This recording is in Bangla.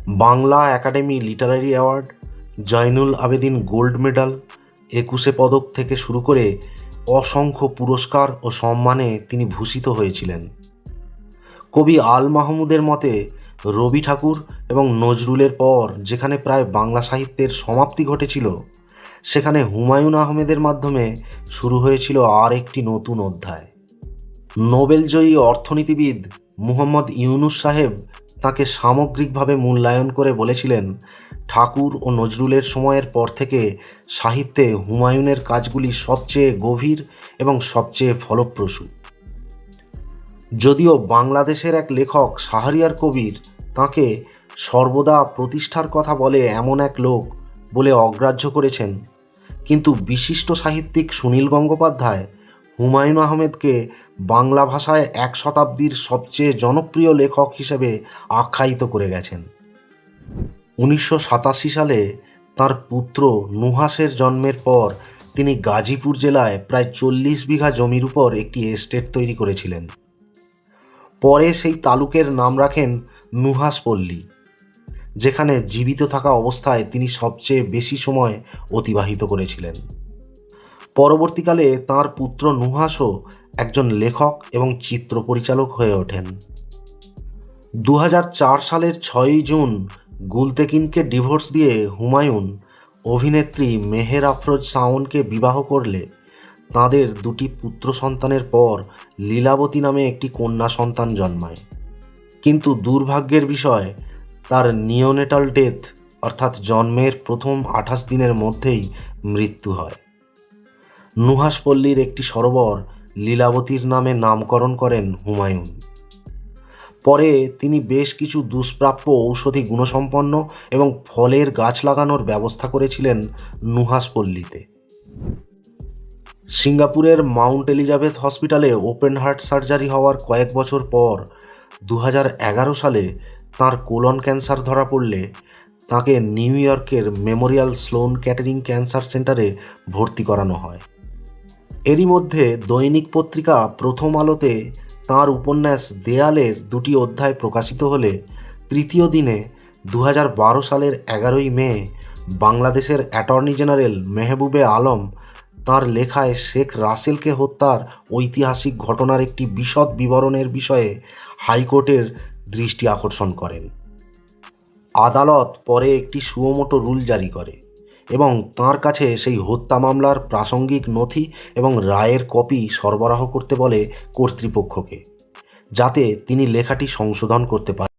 Bangla academy literary award, Zainul Abedin gold medal, 21 পদক থেকে শুরু করে অসংখ্য পুরস্কার ও সম্মানে তিনি ভূষিত হয়েছিলেন। কবি আল মাহমুদের মতে রবি ঠাকুর এবং নজরুলের পর যেখানে প্রায় বাংলা সাহিত্যের সমাপ্তি ঘটেছিল, সেখানে হুমায়ুন আহমেদের মাধ্যমে শুরু হয়েছিল আর একটি নতুন অধ্যায়। নোবেলজয়ী অর্থনীতিবিদ মুহম্মদ ইউনুস সাহেব তাকে সামগ্রিকভাবে মূল্যায়ন করে বলেছিলেন, ঠাকুর ও নজরুলের সময়ের পর থেকে সাহিত্যে হুমায়ুনের কাজগুলি সবচেয়ে গভীর এবং সবচেয়ে ফলপ্রসূ। যদিও বাংলাদেশের এক লেখক শাহরিয়ার কবির তাঁকে সর্বদা প্রতিষ্ঠার কথা বলে এমন এক লোক বলে অগ্রাহ্য করেছেন, কিন্তু বিশিষ্ট সাহিত্যিক সুনীল গঙ্গোপাধ্যায় হুমায়ুন আহমেদকে বাংলা ভাষায় 1 শতাব্দীর সবচেয়ে জনপ্রিয় লেখক হিসেবে আখ্যায়িত করে গেছেন। 1987 সালে তাঁর পুত্র নুহাসের জন্মের পর তিনি গাজীপুর জেলায় প্রায় 40 বিঘা জমির উপর একটি এস্টেট তৈরি করেছিলেন। পরে সেই তালুকের নাম রাখেন নুহাসপল্লী, যেখানে জীবিত থাকা অবস্থায় তিনি সবচেয়ে বেশি সময় অতিবাহিত করেছিলেন। পরবর্তীকালে তাঁর পুত্র নুহাসও একজন লেখক এবং চিত্র পরিচালক হয়ে ওঠেন। 2004 সালের 6 জুন গুলতেকিনকে ডিভোর্স দিয়ে হুমায়ুন অভিনেত্রী মেহের আফরোজ শাওনকে বিবাহ করলে তাঁদের 2টি পুত্র সন্তানের পর লীলাবতী নামে একটি কন্যা সন্তান জন্মায়। কিন্তু দুর্ভাগ্যের বিষয়, তার নিওনেটাল ডেথ অর্থাৎ জন্মের প্রথম 28 দিনের মধ্যেই মৃত্যু হয়। নুহাসপল্লীর একটি সরোবর লীলাবতীর নামে নামকরণ করেন হুমায়ুন। পরে তিনি বেশ কিছু দুষ্প্রাপ্য ঔষধি গুণসম্পন্ন এবং ফলের গাছ লাগানোর ব্যবস্থা করেছিলেন নুহাসপল্লীতে। সিঙ্গাপুরের মাউন্ট এলিজাবেথ হসপিটালে ওপেন হার্ট সার্জারি হওয়ার কয়েক বছর পর 2011 সালে তাঁর কোলন ক্যান্সার ধরা পড়লে তাঁকে নিউ ইয়র্কের মেমোরিয়াল স্লোন ক্যাটারিং ক্যান্সার সেন্টারে ভর্তি করানো হয়। এরই মধ্যে দৈনিক পত্রিকা প্রথম আলোতে তাঁর উপন্যাস দেয়ালের 2টি অধ্যায় প্রকাশিত হলে তৃতীয় দিনে 2012 সালের 11ই মে বাংলাদেশের অ্যাটর্নি জেনারেল মেহবুবে আলম তাঁর লেখায় শেখ রাসেলকে হত্যার ঐতিহাসিক ঘটনার একটি বিশদ বিবরণের বিষয়ে হাইকোর্টের দৃষ্টি আকর্ষণ করেন। আদালত পরে একটি সুমোটো রুল জারি করে এবং তাঁর কাছে সেই হত্যা মামলার প্রাসঙ্গিক নথি এবং রায়ের কপি সরবরাহ করতে বলে কর্তৃপক্ষকে, যাতে তিনি লেখাটি সংশোধন করতে পারেন।